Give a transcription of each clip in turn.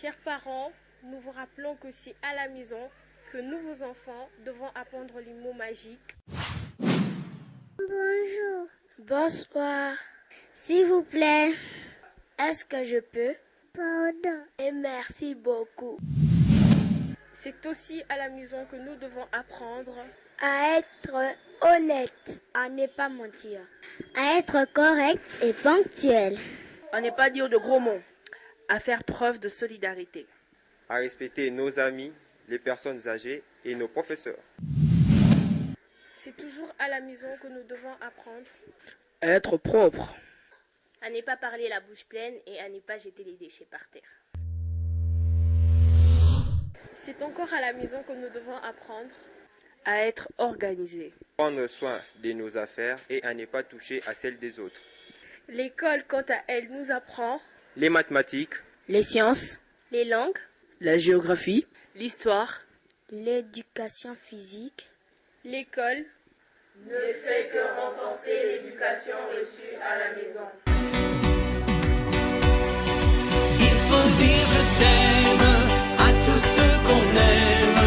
Chers parents, nous vous rappelons que c'est à la maison que nous, vos enfants, devons apprendre les mots magiques. Bonjour. Bonsoir. S'il vous plaît. Est-ce que je peux? Pardon. Et merci beaucoup. C'est aussi à la maison que nous devons apprendre à être honnête, à ne pas mentir, à être correct et ponctuel, à ne pas dire de gros mots, à faire preuve de solidarité, à respecter nos amis, les personnes âgées et nos professeurs. C'est toujours à la maison que nous devons apprendre à être propre, à ne pas parler la bouche pleine et à ne pas jeter les déchets par terre. C'est encore à la maison que nous devons apprendre à être organisé, prendre soin de nos affaires et à ne pas toucher à celles des autres. L'école, quant à elle, nous apprend les mathématiques, les sciences, les langues, la géographie, l'histoire, l'éducation physique. L'école ne fait que renforcer l'éducation reçue à la maison. Il faut dire je t'aime à tous ceux qu'on aime,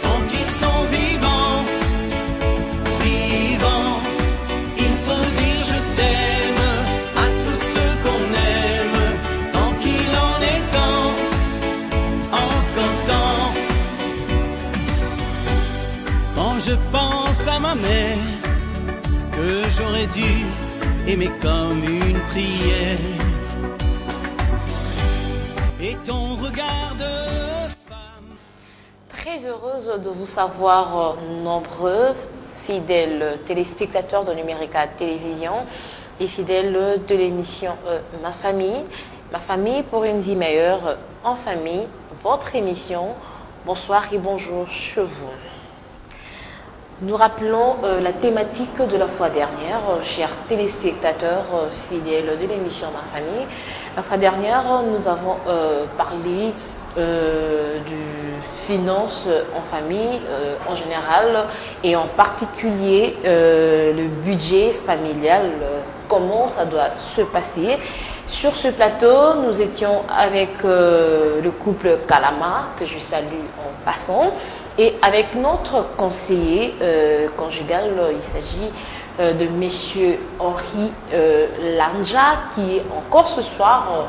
tant qu'ils sont vivants, vivants. Il faut dire je t'aime à tous ceux qu'on aime, tant qu'il en est temps, encore temps. Quand je pense à ma mère, que j'aurais dû aimer comme une prière, et ton regard de femme. Très heureuse de vous savoir nombreux, fidèles téléspectateurs de Numérica Télévision et fidèles de l'émission Ma famille pour une vie meilleure en famille, votre émission. Bonsoir et bonjour chez vous. Nous rappelons la thématique de la fois dernière, chers téléspectateurs fidèles de l'émission Ma famille. La fois dernière, nous avons parlé du finance en famille en général et en particulier le budget familial, comment ça doit se passer. Sur ce plateau, nous étions avec le couple Kalama, que je salue en passant, et avec notre conseiller conjugal, il s'agit de Monsieur Henri Lanja, qui est encore ce soir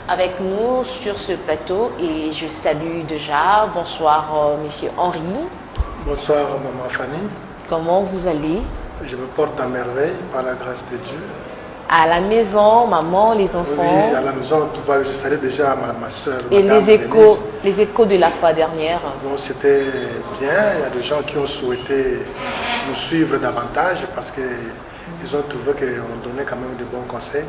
avec nous sur ce plateau. Et je salue déjà. Bonsoir Monsieur Henri. Bonsoir Maman Fanny. Comment vous allez? Je me porte à merveille par la grâce de Dieu. À la maison, maman, les enfants. Oui, à la maison, tout va. Je salue déjà ma soeur. Et les échos de la fois dernière. Bon, c'était bien. Il y a des gens qui ont souhaité nous suivre davantage parce qu'ils ont trouvé qu'on donnait quand même de bons conseils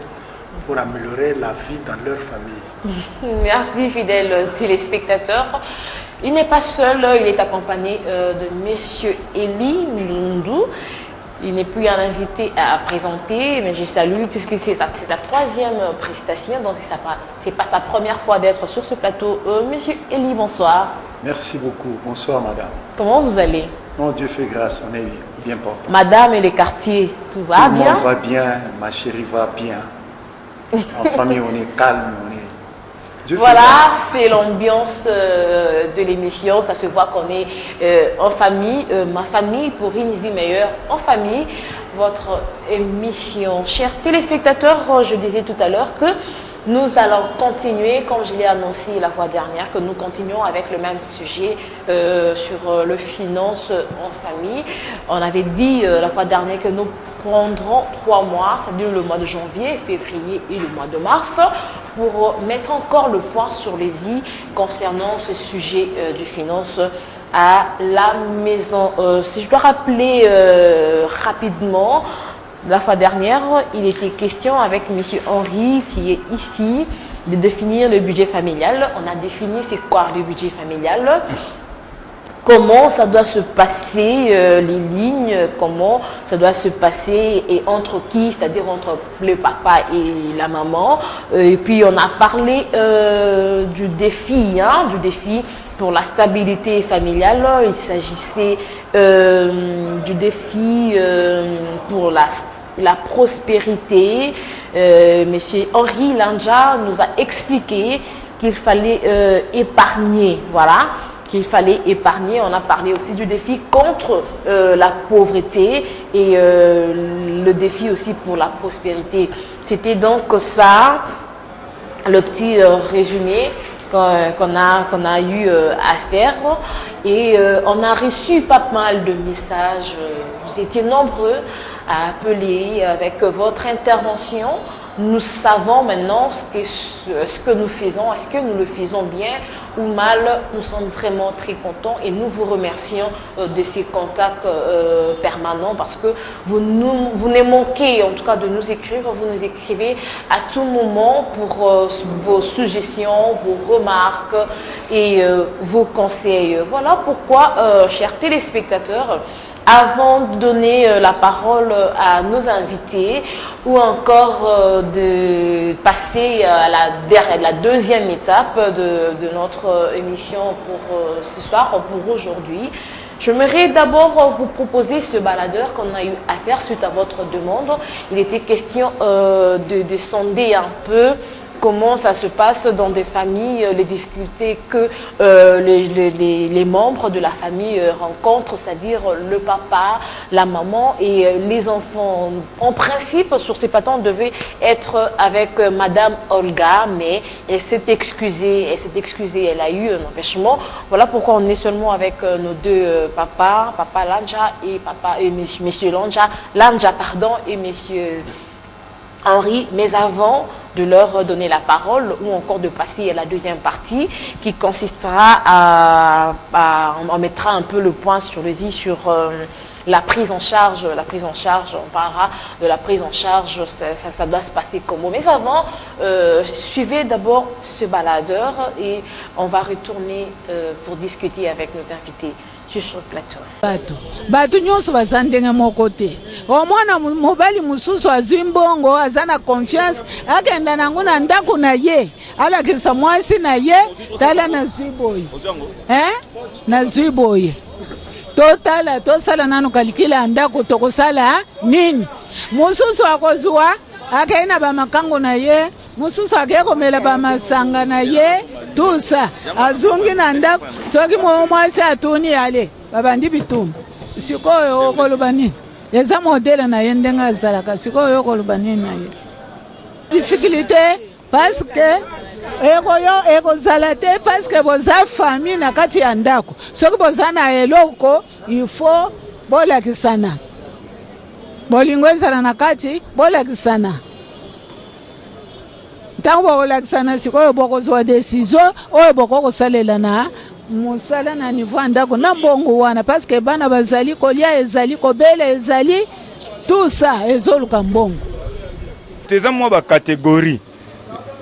pour améliorer la vie dans leur famille. Merci, fidèles téléspectateurs. Il n'est pas seul, il est accompagné de Monsieur Eli Ndundou. Il n'est plus un invité à présenter, mais je salue puisque c'est sa troisième prestation, donc ce n'est pas sa première fois d'être sur ce plateau. Monsieur Eli, bonsoir. Merci beaucoup. Bonsoir, madame. Comment vous allez? Non, Dieu fait grâce, on est bien portant. Madame et les quartiers, tout va bien? Tout le monde va bien, ma chérie va bien. En famille, on est calme, Voilà, c'est l'ambiance de l'émission. Ça se voit qu'on est en famille, ma famille pour une vie meilleure en famille. Votre émission, chers téléspectateurs, je disais tout à l'heure que nous allons continuer, comme je l'ai annoncé la fois dernière, que nous continuons avec le même sujet sur le finance en famille. On avait dit la fois dernière que nous prendrons 3 mois, c'est-à-dire le mois de janvier, février et le mois de mars, pour mettre encore le point sur les i concernant ce sujet du finance à la maison. Si je dois rappeler rapidement, la fois dernière, il était question avec M. Henri, qui est ici, de définir le budget familial. On a défini c'est quoi le budget familial, comment ça doit se passer, les lignes, comment ça doit se passer et entre qui, c'est-à-dire entre le papa et la maman. Et puis on a parlé du défi pour la stabilité familiale. Il s'agissait du défi pour la prospérité. Monsieur Henri Lanja nous a expliqué qu'il fallait épargner, voilà, qu'il fallait épargner. On a parlé aussi du défi contre la pauvreté et le défi aussi pour la prospérité. C'était donc ça, le petit résumé qu'on a eu à faire, et on a reçu pas mal de messages. Vous étiez nombreux à appeler avec votre intervention. Nous savons maintenant ce que nous faisons, est-ce que nous le faisons bien ou mal. Nous sommes vraiment très contents et nous vous remercions de ces contacts permanents, parce que vous ne manquez en tout cas de nous écrire. Vous nous écrivez à tout moment pour vos suggestions, vos remarques et vos conseils. Voilà pourquoi, chers téléspectateurs, avant de donner la parole à nos invités ou encore de passer à la deuxième étape de notre émission pour ce soir, pour aujourd'hui, j'aimerais d'abord vous proposer ce baladeur qu'on a eu à faire suite à votre demande. Il était question de sonder un peu comment ça se passe dans des familles, les difficultés que les membres de la famille rencontrent, c'est-à-dire le papa, la maman et les enfants. En principe, sur ces patents, on devait être avec Madame Olga, mais elle s'est excusée, elle a eu un empêchement. Voilà pourquoi on est seulement avec nos deux papas, Papa Lanja et Monsieur Lanja, pardon, et Monsieur Henri. Mais avant de leur donner la parole ou encore de passer à la deuxième partie qui consistera on mettra un peu le point sur le i sur la prise en charge. On parlera de la prise en charge, ça doit se passer comment. Mais avant, suivez d'abord ce baladeur et on va retourner pour discuter avec nos invités sur ce plateau. Batu nyonso bazandenge moko te. Omwana mobali mususu azwi mbongo, azana confiance, akenda nangu na ndako na ye. Alakisa mwasi na ye, tala na zwi boye. Na zwi boye. Totala, tosala nanu kalikila ndako tokosala nini? Mususu akozwa, akaina ba makango na ye, mususu akekomela ba masanga na ye, tusa azungi na ndako, soki mwasi atuni ale, babandi bitumba. Sikoyo okoluba nini? Eza modele na ye ndenga azalaka, sikoyo okoluba nini na ye? Difficulté parce que ekozala te parce que boza famille na kati ya ndako. Soki boza na eloko, il faut bolakisana. Bolingo ezala na kati, bolakisana. Ntango bolakisana sikoyo bokozwa décision oyo bokokosalela na musala na niveau ndako na mbongo wana, parce que bana bazali kolia, ezali kobela, ezali tout ça ezoluka mbongo. Teza mwa ba catégorie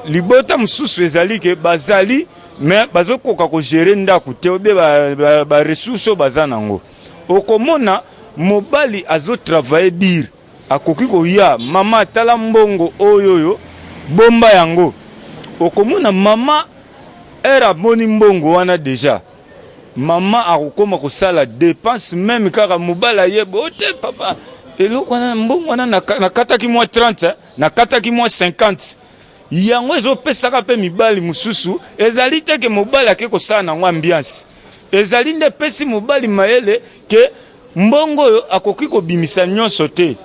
libota mususu ezali ke bazali mais bazokoka ko gérer ndako te obe ba ressources bazanango. Okomona mobali azo travailler dire akoki ko ya mama tala mbongo oyoyo bomba yango. Okomona mama era moni mbongo wana déjà. Mama akokoma ko sala dépense même kaka mobala yebo te papa. Eloko wana mbongo wana na kataki mwa 30 na kataki mwa 50. Yango ezo pesaka pe mibali mususu ezali te ke mobali akeko sala na ambiance. Ezali nde pesi mobali mayele ke mbongo yo akoki ko bimisa nyonso te.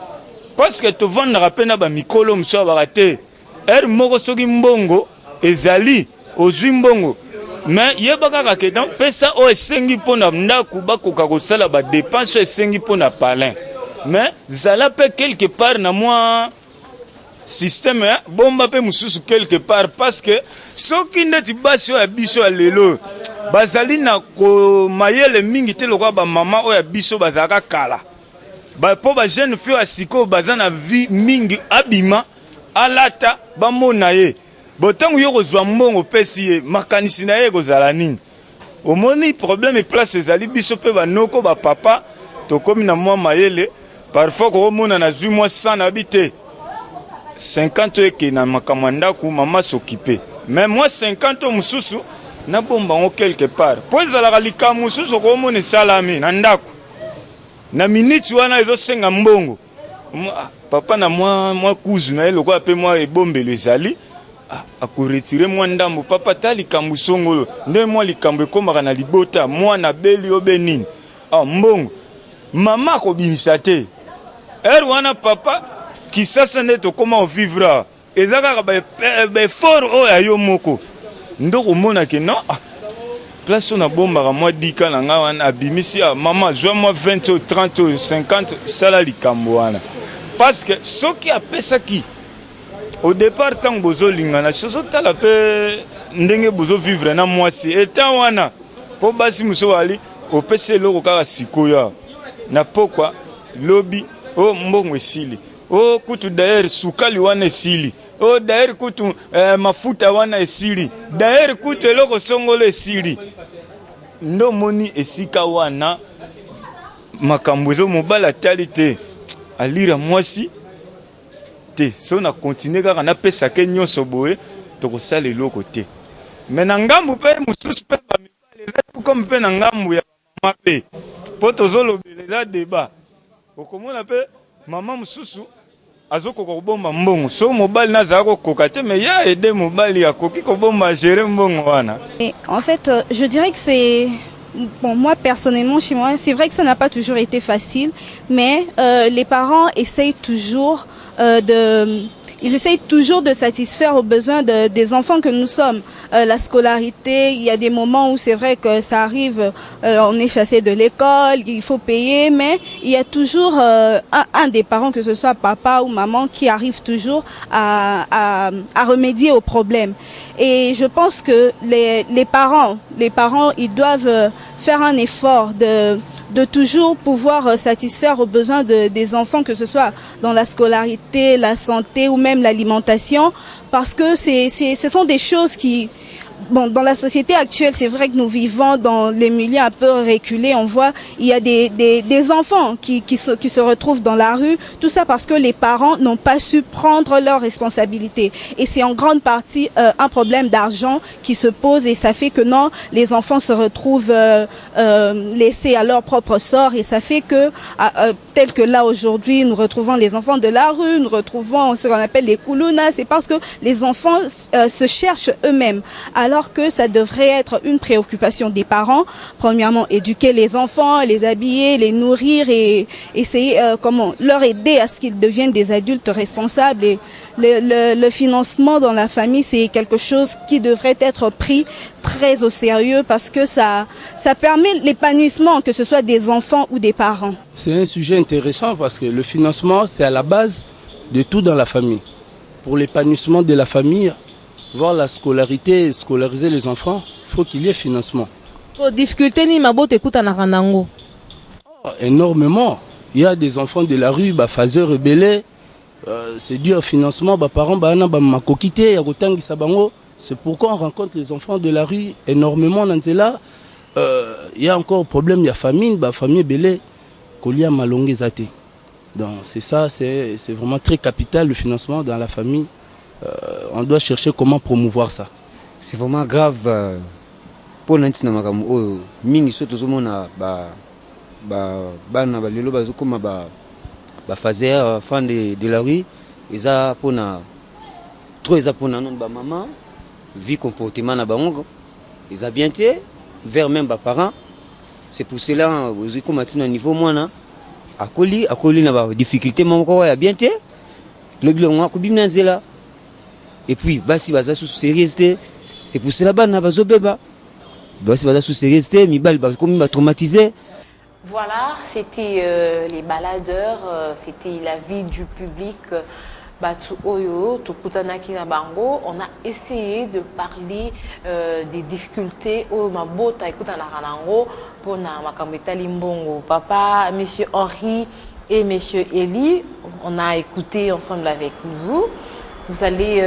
Parce que to vendre pena ba mikolo muso barate. Moko soki mbongo ezali ozwi mbongo. Mais yebaka ka ke donc pesa o esengi pona ndako bakoka ko sala ba dépense esengi pona palin. Mais zala pe quelque part na moi système bomba pe mususu quelque part parce que soki ndeti basi ya biso ya lelo bazali na ko mayele mingi te lokwa ba mama o ya biso bazaka kala ba po ba jeune fille asiko bazana vie mingi abima alata ba mona ye botangu yo kozwa mbongo pesi ye makanisi na ye kozala nini omoni problème place ezali biso pe ba noko ba papa to komi na mwa mayele parfois ko mona na zui mwa 100 habité 50 eke na makamanda ku mama s'occuper mais moi 50 mususu na bomba ngo quelque part po ezala lika mususu ko mona salami na ndako na minute wana ezo senga mbongo papa na moi cousin na eloko ape moi ebombelo ezali akoretire mwa ndambo papa ta likambo songolo nde mwa likambo ekomaka na libota mwana beli obe nini mbongo mama akobimisa te wana papa kisasa nde tokoma ovivre eza kaka baeffort oyo ayo moko nde komonake non place oyo nabombaka mwa dika na ngai wana abimisi mama zwa mwa 20 o 30 o 50 sala likambo wana parce que soki apesaki au départ ntango bozolingana sozotala mpe ndenge bozovivre na mwasi etan wana mpo basi mosusu ali opesi eloko kaka sikoyo na pokwa lobi mbongo esili kutu daeri sukali wana esili daeri kutu mafuta wana esili daeri kutu eloko songolo esili ndo moni esika wana makambo ezo mobali atali te alira mwasi te so na continue kaka napesake nyonso boye tokosala eloko te me na ngambu mpe mosusu mpe bamibali eza tukomi mpe na ngambu ya mama mpe mpo tozolobela eza deba okomona mpe mama mosusu azokoka kobomba mbongo so mobali nazala kokoka te me ya ede mobali akoki kobomba gere mbongo wana. En fait, je dirais que c'est... Bon, moi, personnellement, chez moi, c'est vrai que ça n'a pas toujours été facile, mais les parents essayent toujours ils essayent toujours de satisfaire aux besoins des enfants que nous sommes. La scolarité, il y a des moments où c'est vrai que ça arrive, on est chassé de l'école, il faut payer, mais il y a toujours un des parents, que ce soit papa ou maman, qui arrive toujours à remédier au problème. Et je pense que les parents, ils doivent faire un effort de toujours pouvoir satisfaire aux besoins des enfants, que ce soit dans la scolarité, la santé ou même l'alimentation, parce que ce sont des choses qui... Bon, dans la société actuelle, c'est vrai que nous vivons dans les milieux un peu reculés. On voit, il y a des enfants qui se retrouvent dans la rue. Tout ça parce que les parents n'ont pas su prendre leurs responsabilités. Et c'est en grande partie un problème d'argent qui se pose. Et ça fait que non, les enfants se retrouvent laissés à leur propre sort. Et ça fait que, tel que là aujourd'hui, nous retrouvons les enfants de la rue, nous retrouvons ce qu'on appelle les koulounas. C'est parce que les enfants se cherchent eux-mêmes. Alors que ça devrait être une préoccupation des parents. Premièrement, éduquer les enfants, les habiller, les nourrir et essayer leur aider à ce qu'ils deviennent des adultes responsables. Et le financement dans la famille, c'est quelque chose qui devrait être pris très au sérieux parce que ça permet l'épanouissement, que ce soit des enfants ou des parents. C'est un sujet intéressant parce que le financement, c'est à la base de tout dans la famille. Pour l'épanouissement de la famille, voir la scolarité, scolariser les enfants, il faut qu'il y ait financement. Difficulté ni mabote écoute na ranango. Énormément. Il y a des enfants de la rue, phaseux rebellés. C'est dû au financement. Parents, makokité, yagotangi sabango. C'est pourquoi on rencontre les enfants de la rue énormément dans cela. Il y a encore problème, il y a famine, famille belé, kolia malongue zate. Donc c'est ça, c'est vraiment très capital le financement dans la famille. On doit chercher comment promouvoir ça. C'est vraiment grave pour l'instant makambo mingi soto zomona bana balelo bazokoma fazer fan de la rue eza pona trop eza pona non ba maman vie comportement na bango eza bien té vers même parents. C'est pour cela vous comme à niveau mwana akoli na ba difficulté moko ya bien té le glonga ko bimna nzela. Et puis, basi baza sous sérieuxité, c'est pour cela bana bazo beba. Basi baza sous sérieuxité, mi bal ba comme ba traumatisé. Voilà, c'était les baladeurs, c'était la vie du public. Batu Oyo, Tukutanaki na Bango, on a essayé de parler des difficultés au Mabota écoute na Ranango pour na Makambeta Limbongo. Papa, monsieur Henri et monsieur Eli, on a écouté ensemble avec vous. Vous allez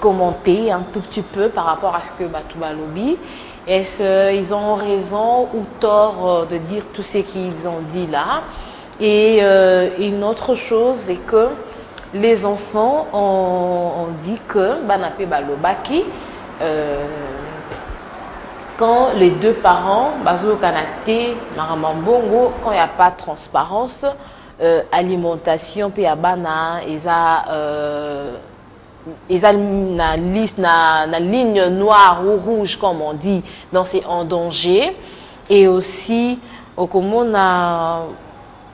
commenter un tout petit peu par rapport à ce que Batouba lobby. Est-ce qu'ils ont raison ou tort de dire tout ce qu'ils ont dit là? Et une autre chose, c'est que les enfants ont dit que Banapé Balobaki, quand les deux parents, Bazo Kanate, Maramambongo, quand il n'y a pas de transparence, alimentation, Péabana, ils ont na liste, na ligne noire ou rouge, comme on dit, dans c'est en danger. Et aussi, au Komona,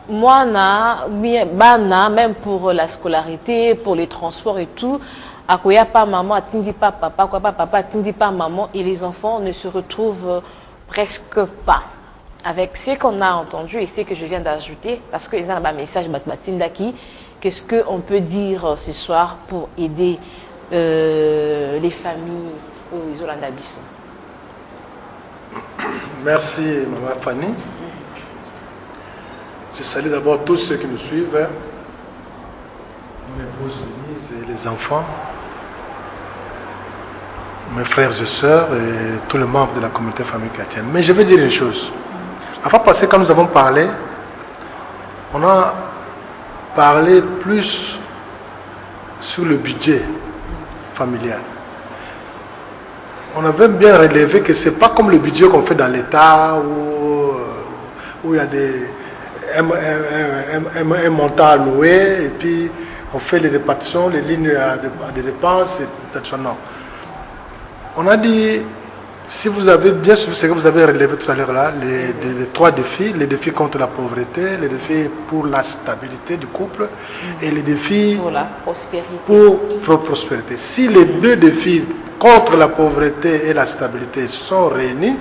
moi, même pour la scolarité, pour les transports et tout, à quoi pas maman, attendez pas papa, quoi pas papa, attendez pas maman, et les enfants ne se retrouvent presque pas. Avec ce qu'on a entendu et ce que je viens d'ajouter, parce que ils ont un message matindaki, qu'est-ce qu'on peut dire ce soir pour aider les familles aux Yolanda Bisson? Merci, Maman Fanny. Je salue d'abord tous ceux qui nous suivent, mon épouse Denise et les enfants, mes frères et sœurs et tous les membres de la communauté famille chrétienne. Mais je vais dire une chose. La fois passée, quand nous avons parlé, on a parlé plus sur le budget familial. On avait bien relevé que ce n'est pas comme le budget qu'on fait dans l'État où il y a un montant alloué et puis on fait les répartitions, les lignes à des dépenses et tout. Non. On a dit, si vous avez bien suivi ce que vous avez relevé tout à l'heure là, les trois défis, les défis contre la pauvreté, les défis pour la stabilité du couple et les défis pour la prospérité. Pour prospérité. Si les deux défis contre la pauvreté et la stabilité sont réunis,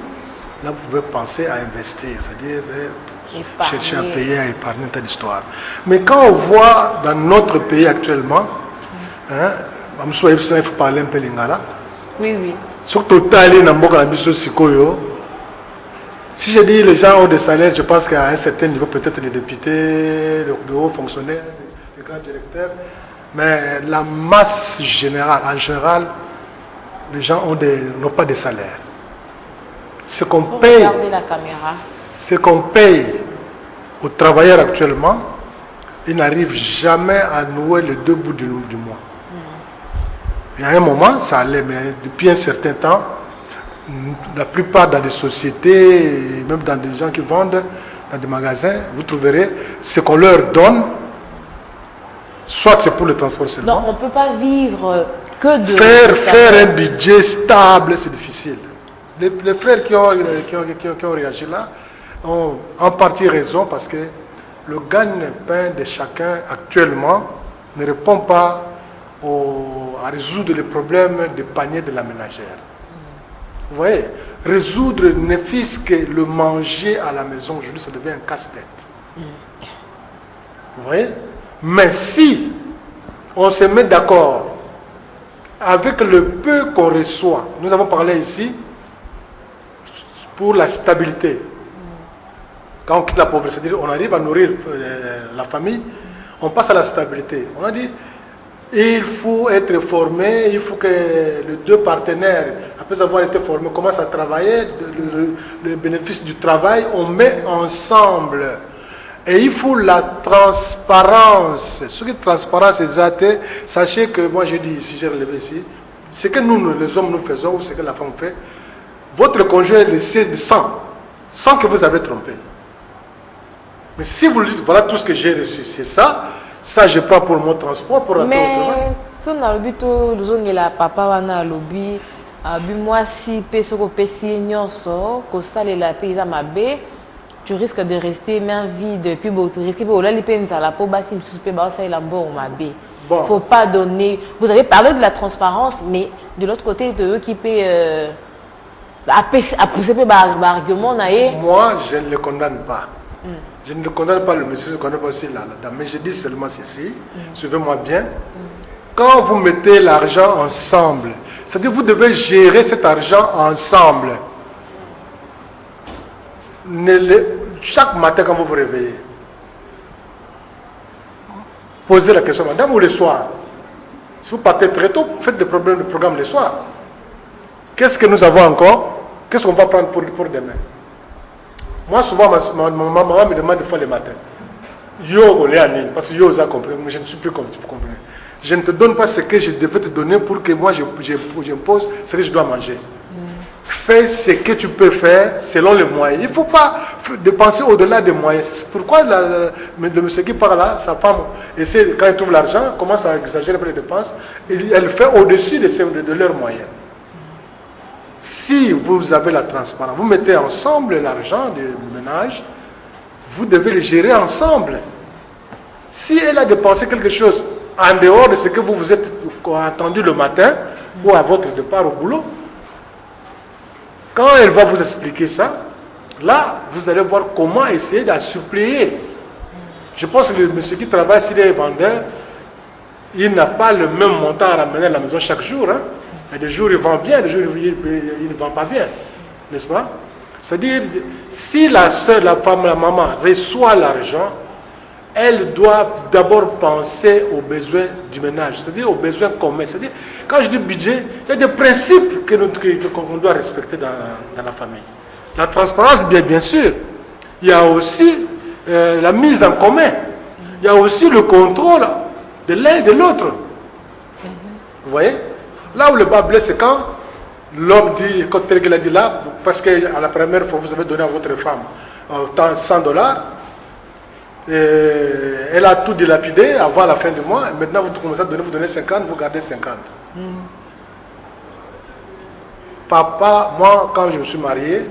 là vous pouvez penser à investir, c'est-à-dire chercher à payer, à épargner un tas d'histoires. Mais quand on voit dans notre pays actuellement, il faut parler un peu lingala. Oui, oui. Surtout si je dis les gens ont des salaires, je pense qu'à un certain niveau, peut-être les députés, les hauts fonctionnaires, les grands directeurs, mais la masse générale, en général, les gens n'ont pas de salaire. Ce qu'on paye, ce qu'on paye aux travailleurs actuellement, ils n'arrivent jamais à nouer les deux bouts du mois. Il y a un moment, ça allait, mais depuis un certain temps, la plupart dans des sociétés, même dans des gens qui vendent, dans des magasins, vous trouverez ce qu'on leur donne, soit c'est pour le transport seulement. Non, on ne peut pas vivre que de... Faire un budget stable, c'est difficile. Les frères qui ont réagi là ont en partie raison parce que le gagne-pain de chacun actuellement ne répond pas à résoudre les problèmes des paniers de la ménagère. Vous voyez, résoudre ne fût-ce que le manger à la maison, aujourd'hui, ça devient un casse-tête. Vous voyez? Mais si on se met d'accord avec le peu qu'on reçoit, nous avons parlé ici pour la stabilité. Quand on quitte la pauvreté, c'est-à-dire on arrive à nourrir la famille, on passe à la stabilité. On a dit, il faut être formé, il faut que les deux partenaires, après avoir été formés, commencent à travailler, le bénéfice du travail, on met ensemble. Et il faut la transparence. Ce qui est transparence exacte, sachez que, moi je dis ici, j'ai relevé ici, ce que nous, les hommes, nous faisons, ou ce que la femme fait, votre conjoint le sait de 100, sans que vous avez trompé. Mais si vous lui dites, voilà tout ce que j'ai reçu, c'est ça, ça je prends pour mon transport, pour rentrer au travail. Mais, si on a le but, nous avons papa, on a le lobby, moi si peso pesi nyonso, ko sale la paysa mabe, tu risques de rester main vide, puis tu risques de aller penser à la peau basse, si tu peux ça il a bon mabe. Faut pas donner. Vous avez parlé de la transparence, mais de l'autre côté, de eux qui paient à pousser par argument. Moi, je ne le condamne pas. Je ne le condamne pas le monsieur, je ne condamne pas aussi la dame, mais je dis seulement ceci, suivez-moi bien. Quand vous mettez l'argent ensemble, c'est-à-dire vous devez gérer cet argent ensemble. Chaque matin quand vous vous réveillez, posez la question, madame, ou le soir. Si vous partez très tôt, faites des programmes le soir. Qu'est-ce que nous avons encore? Qu'est-ce qu'on va prendre pour demain? Moi, souvent, ma maman me demande des fois le matin. Yo, parce que yo, ça compris, mais je ne suis plus compris. Je ne te donne pas ce que je devais te donner pour que moi, j'impose ce que je dois manger. fais ce que tu peux faire selon les moyens. Il ne faut pas dépenser au-delà des moyens. C'est pourquoi le monsieur qui parle là, sa femme, essaie, quand elle trouve l'argent, commence à exagérer les dépenses, elle fait au-dessus de leurs moyens. Si vous avez la transparence, vous mettez ensemble l'argent du ménage, vous devez le gérer ensemble. Si elle a dépensé quelque chose en dehors de ce que vous vous êtes attendu le matin ou à votre départ au boulot, quand elle va vous expliquer ça, là, vous allez voir comment essayer de suppléer. Je pense que le monsieur qui travaille, s'il est vendeur, il n'a pas le même montant à ramener à la maison chaque jour. Hein. Il y a des jours il vend bien, des jours il ne vend pas bien. N'est-ce pas? C'est-à-dire, si la soeur, la femme, la maman reçoit l'argent, elle doit d'abord penser aux besoins du ménage, c'est-à-dire aux besoins communs. C'est-à-dire, quand je dis budget, il y a des principes qu'on doit respecter dans la famille. La transparence, bien sûr. Il y a aussi la mise en commun. Il y a aussi le contrôle de l'un et de l'autre. Vous voyez? Là où le bas blesse, c'est quand l'homme dit, comme tel qu'il a dit là, parce qu'à la première fois, vous avez donné à votre femme $100, elle a tout dilapidé avant la fin du mois, et maintenant vous commencez à donner, vous donnez 50, vous gardez 50. Papa, moi, quand je me suis marié,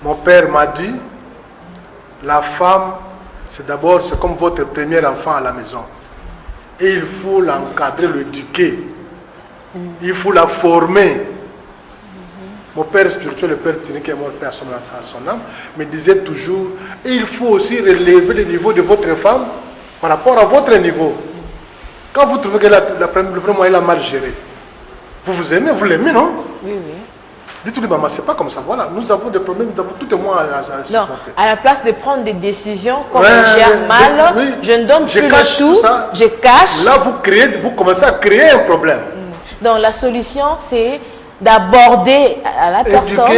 mon père m'a dit, la femme, c'est d'abord, c'est comme votre premier enfant à la maison. Et il faut l'encadrer, l'éduquer. Il faut la former. Mon père spirituel, le père Tini, qui est mort à son âme, me disait toujours, il faut aussi relever le niveau de votre femme par rapport à votre niveau. Quand vous trouvez que le premier mois, il a mal géré, vous vous aimez, vous l'aimez, non? Oui, oui. Dites-lui, maman, c'est pas comme ça, voilà, nous avons des problèmes, nous avons tout et moi à supporter. Non, à la place de prendre des décisions, comme on gère mal, je ne donne plus le tout, je cache. Là, vous commencez à créer un problème. Donc, la solution, c'est d'aborder à la personne,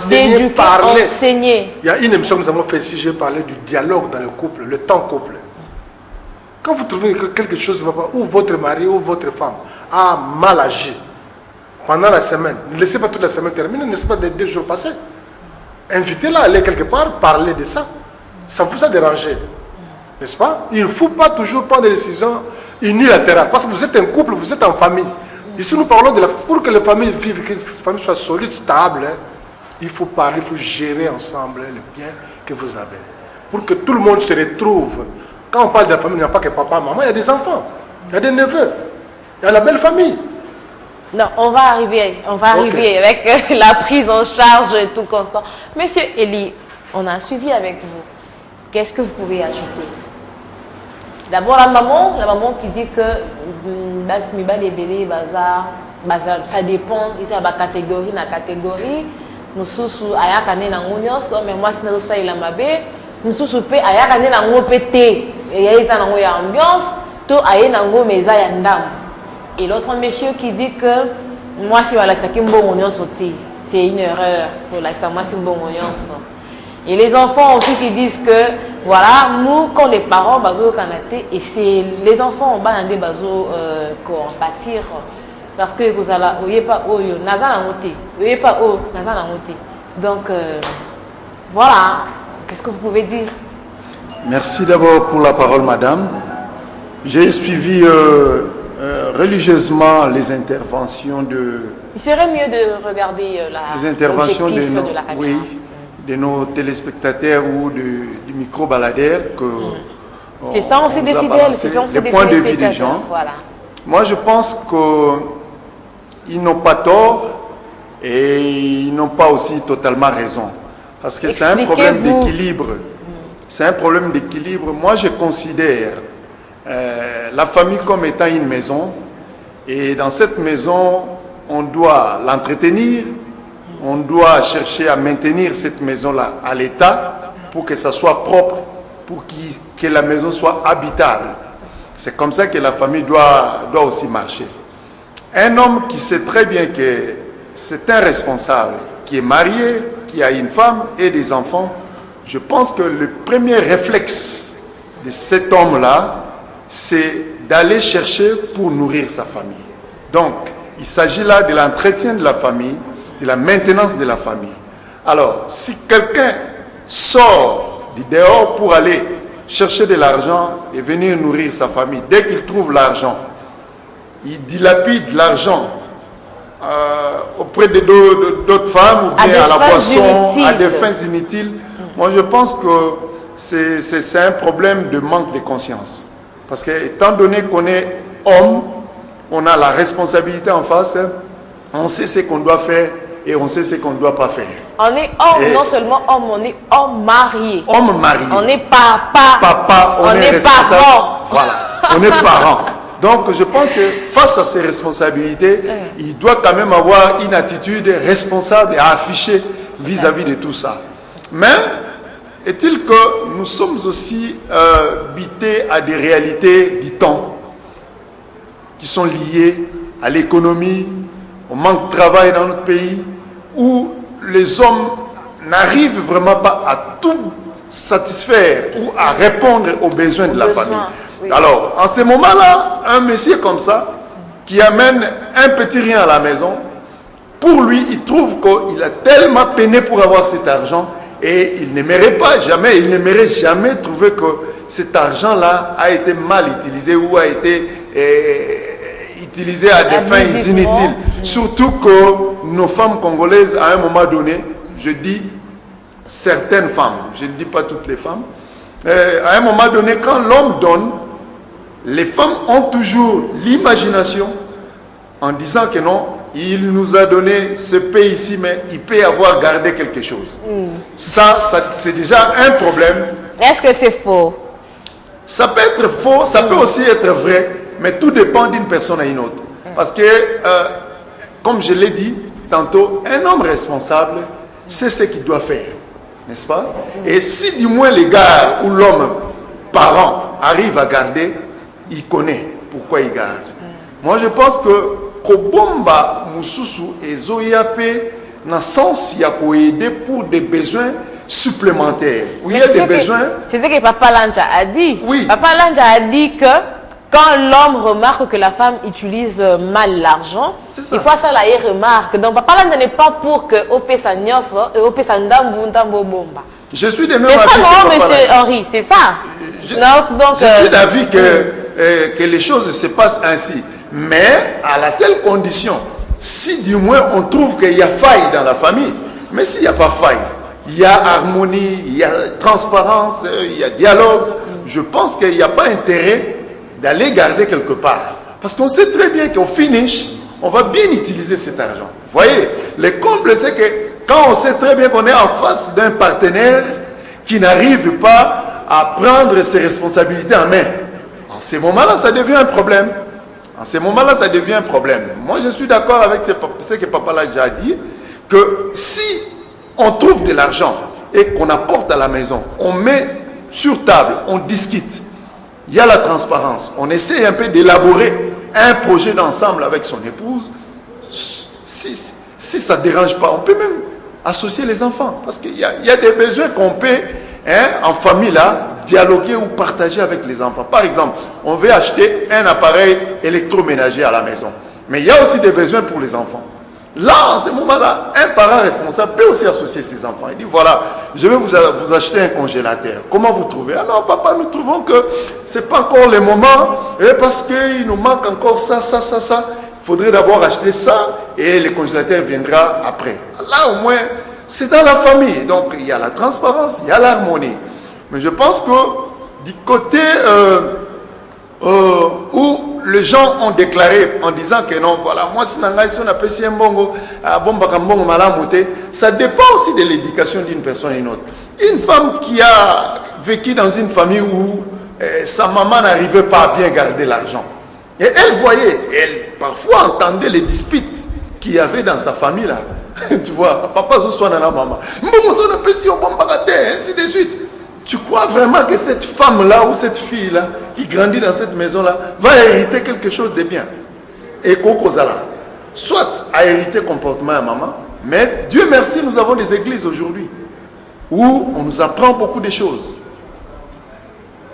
d'éduquer, enseigner. Il y a une émission que nous avons fait ici, j'ai parlé du dialogue dans le couple, le temps couple. Quand vous trouvez que quelque chose ne va pas, ou votre mari ou votre femme a mal agi pendant la semaine, ne laissez pas toute la semaine terminer, ne laissez pas des 2 jours passer. Invitez-la à aller quelque part, parler de ça. Ça vous a dérangé, n'est-ce pas? Il ne faut pas toujours prendre des décisions unilatérales, parce que vous êtes un couple, vous êtes en famille. Ici, nous parlons pour que les familles vivent, que les familles soient solides, stables, il faut parler, il faut gérer ensemble le bien que vous avez. Pour que tout le monde se retrouve. Quand on parle de la famille, il n'y a pas que papa, maman, il y a des enfants, il y a des neveux, il y a la belle famille. Non, on va arriver avec la prise en charge et tout constant. Monsieur Eli, on a suivi avec vous. Qu'est-ce que vous pouvez ajouter? D'abord la maman qui dit que ça dépend, il y a une catégorie, nous sommes à mais moi c'est la mabe, nous sommes à ambiance, tout et l'autre monsieur qui dit que moi c'est une erreur pour moi c'est bon. Et les enfants aussi qui disent que voilà, nous quand les parents et c'est les enfants compatir parce que vous allez pas donc voilà, qu'est-ce que vous pouvez dire? Merci d'abord pour la parole, madame. J'ai suivi religieusement les interventions de... Il serait mieux de regarder les interventions de la caméra. Oui, de nos téléspectateurs ou du micro-baladeur que... C'est ça, on s'est des fidèles, c'est ça, on s'est des points de vue des gens. Voilà. Moi, je pense qu'ils n'ont pas tort et ils n'ont pas aussi totalement raison. Parce que c'est un problème d'équilibre. C'est un problème d'équilibre. Moi, je considère la famille comme étant une maison. Et dans cette maison, on doit l'entretenir. On doit chercher à maintenir cette maison-là à l'état pour que ça soit propre, pour que la maison soit habitable. C'est comme ça que la famille doit aussi marcher. Un homme qui sait très bien que c'est un responsable, qui est marié, qui a une femme et des enfants, je pense que le premier réflexe de cet homme-là, c'est d'aller chercher pour nourrir sa famille. Donc, il s'agit là de l'entretien de la famille, de la maintenance de la famille. Alors, si quelqu'un sort du dehors pour aller chercher de l'argent et venir nourrir sa famille, dès qu'il trouve l'argent, il dilapide l'argent auprès d'autres femmes ou bien à la boisson, à des fins inutiles. Moi, je pense que c'est un problème de manque de conscience. Parce que, étant donné qu'on est homme, on a la responsabilité en face, on sait ce qu'on doit faire et on sait ce qu'on ne doit pas faire. On est homme, non seulement homme, on est homme marié. Homme marié. On est papa. Papa, on est responsable. Parent. Voilà, on est parent. Donc, je pense que face à ces responsabilités, il doit quand même avoir une attitude responsable et à afficher vis-à-vis de tout ça. Mais, est-il que nous sommes aussi bités à des réalités du temps qui sont liées à l'économie, au manque de travail dans notre pays, où les hommes n'arrivent vraiment pas à tout satisfaire ou à répondre aux besoins de la famille. Oui. Alors, en ce moment-là, un monsieur comme ça, qui amène un petit rien à la maison, pour lui, il trouve qu'il a tellement peiné pour avoir cet argent et il n'aimerait jamais trouver que cet argent-là a été mal utilisé ou a été utilisé à des fins inutiles. Surtout que nos femmes congolaises, à un moment donné, je dis certaines femmes, je ne dis pas toutes les femmes, à un moment donné, quand l'homme donne, les femmes ont toujours l'imagination en disant que non, il nous a donné ce paix ici, mais il peut avoir gardé quelque chose. Ça c'est déjà un problème. Est-ce que c'est faux? Ça peut être faux, ça peut aussi être vrai, mais tout dépend d'une personne à une autre. Parce que, comme je l'ai dit tantôt, un homme responsable, c'est ce qu'il doit faire, n'est-ce pas? Et si du moins les gars ou l'homme parent arrive à garder, il connaît pourquoi il garde. Moi, je pense que Kobomba Mususu et Zoyape, dans le sens, il y a aider pour des besoins supplémentaires. Où il y a des besoins. C'est ce que Papa Lanja a dit. Oui. Papa Lanja a dit que quand l'homme remarque que la femme utilise mal l'argent, il faut ça la remarque. Donc Papa Lanja n'est pas pour que Ope Sanyos, Ope Sandambu, Ndambo Bomba. Je suis de même avis. C'est ça, non, monsieur Henri, c'est ça. Je suis d'avis que les choses se passent ainsi. Mais à la seule condition, si du moins on trouve qu'il y a faille dans la famille, mais s'il n'y a pas faille, il y a harmonie, il y a transparence, il y a dialogue, je pense qu'il n'y a pas intérêt d'aller garder quelque part. Parce qu'on sait très bien qu'au finish, on va bien utiliser cet argent. Vous voyez, le comble, c'est que quand on sait très bien qu'on est en face d'un partenaire qui n'arrive pas à prendre ses responsabilités en main, en ces moments-là, ça devient un problème. En ces moments-là, ça devient un problème. Moi, je suis d'accord avec ce que Papa l'a déjà dit, que si on trouve de l'argent et qu'on apporte à la maison, on met sur table, on discute, il y a la transparence, on essaie un peu d'élaborer un projet d'ensemble avec son épouse, si ça ne dérange pas, on peut même associer les enfants, parce qu'il y a des besoins qu'on peut, en famille, là, dialoguer ou partager avec les enfants. Par exemple, on veut acheter un appareil électroménager à la maison, mais il y a aussi des besoins pour les enfants. Là, en ce moment-là, un parent responsable peut aussi associer ses enfants. Il dit, voilà, je vais vous acheter un congélateur. Comment vous trouvez? Ah non, papa, nous trouvons que ce n'est pas encore le moment, parce qu'il nous manque encore ça. Il faudrait d'abord acheter ça, et le congélateur viendra après. Là, au moins, c'est dans la famille. Donc, il y a la transparence, il y a l'harmonie. Mais je pense que du côté où les gens ont déclaré en disant que non, voilà, moi si on appelle si un bongo, ça dépend aussi de l'éducation d'une personne à une autre. Une femme qui a vécu dans une famille où sa maman n'arrivait pas à bien garder l'argent, et elle voyait, elle parfois entendait les disputes qu'il y avait dans sa famille là. Tu vois, papa se soit dans la maman, ainsi de suite. Tu crois vraiment que cette femme-là ou cette fille-là qui grandit dans cette maison-là va hériter quelque chose de bien? Et Kokozala, soit a hérité comportement à maman, mais Dieu merci, nous avons des églises aujourd'hui où on nous apprend beaucoup de choses.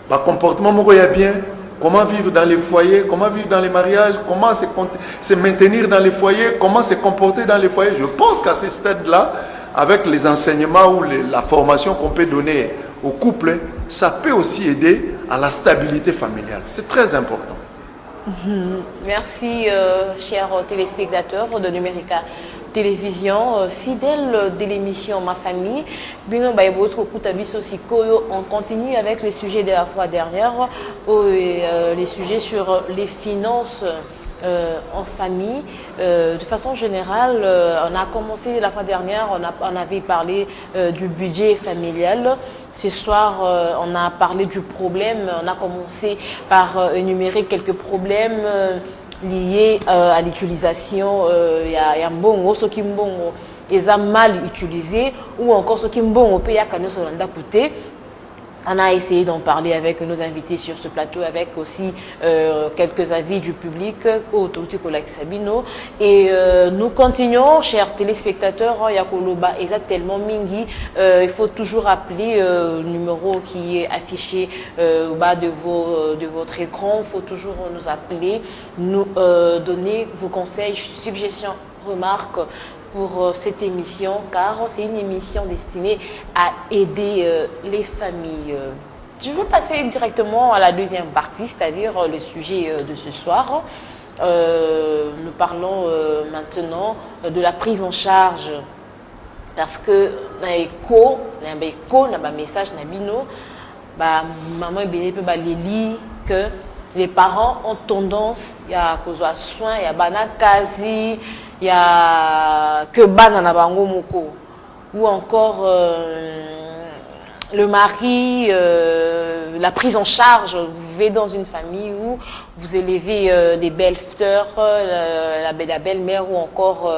Bah, comportement, il y a bien, comment vivre dans les foyers, comment vivre dans les mariages, comment se maintenir dans les foyers, comment se comporter dans les foyers. Je pense qu'à ce stade-là, avec les enseignements ou la formation qu'on peut donner aux couples, ça peut aussi aider à la stabilité familiale. C'est très important. Merci, chers téléspectateurs de Numérica Télévision, fidèles de l'émission Ma Famille. On continue avec les sujets de la fois dernière, les sujets sur les finances en famille. De façon générale, on a commencé la fois dernière, on avait parlé du budget familial. Ce soir, on a parlé du problème. On a commencé par énumérer quelques problèmes liés à l'utilisation. Il y a mbongo, ce qui mbongo est mal utilisé, ou encore ce qui mbongo peut y coûter. On a essayé d'en parler avec nos invités sur ce plateau, avec aussi quelques avis du public, Sabino. Et nous continuons, chers téléspectateurs, Yakoloba, tellement mingi. Il faut toujours appeler le numéro qui est affiché au bas de votre écran. Il faut toujours nous appeler, nous donner vos conseils, suggestions, remarques pour cette émission, car c'est une émission destinée à aider les familles. Je vais passer directement à la deuxième partie, c'est-à-dire le sujet de ce soir. Nous parlons maintenant de la prise en charge, parce que dans le message maman que les parents ont tendance à causer soin, il y a banakazi, il y a que banana bango moko, ou encore le mari, la prise en charge. Vous vivez dans une famille où vous élevez les belles-sœurs, la belle-mère, ou encore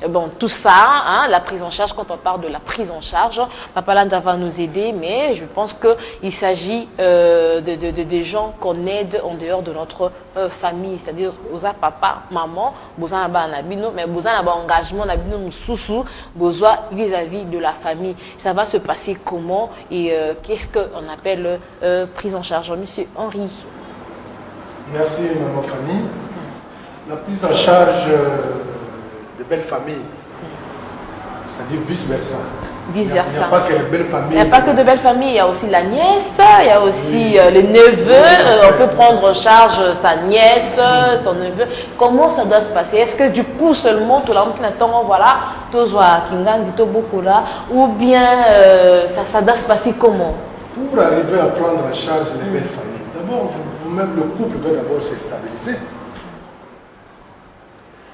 bon, tout ça, hein, la prise en charge. Quand on parle de la prise en charge, Papa Landa va nous aider, mais je pense qu'il s'agit de gens qu'on aide en dehors de notre famille, c'est-à-dire aux papa, maman, besoin mais besoin engagement, besoin vis-à-vis de la famille. Ça va se passer comment et qu'est-ce qu'on appelle prise en charge, Monsieur Henri? Merci, maman famille. La prise en charge de belles familles, c'est-à-dire vice-versa. Vice-versa. Il n'y a pas que les belles familles. Il n'y a pas que de belles familles, il y a aussi la nièce, il y a aussi les neveux. On peut prendre en charge sa nièce, son neveu. Comment ça doit se passer? Est-ce que du coup seulement tout le monde, voilà, ou bien ça doit se passer comment? Pour arriver à prendre en charge les belles familles, d'abord, vous-même, le couple doit d'abord se stabiliser.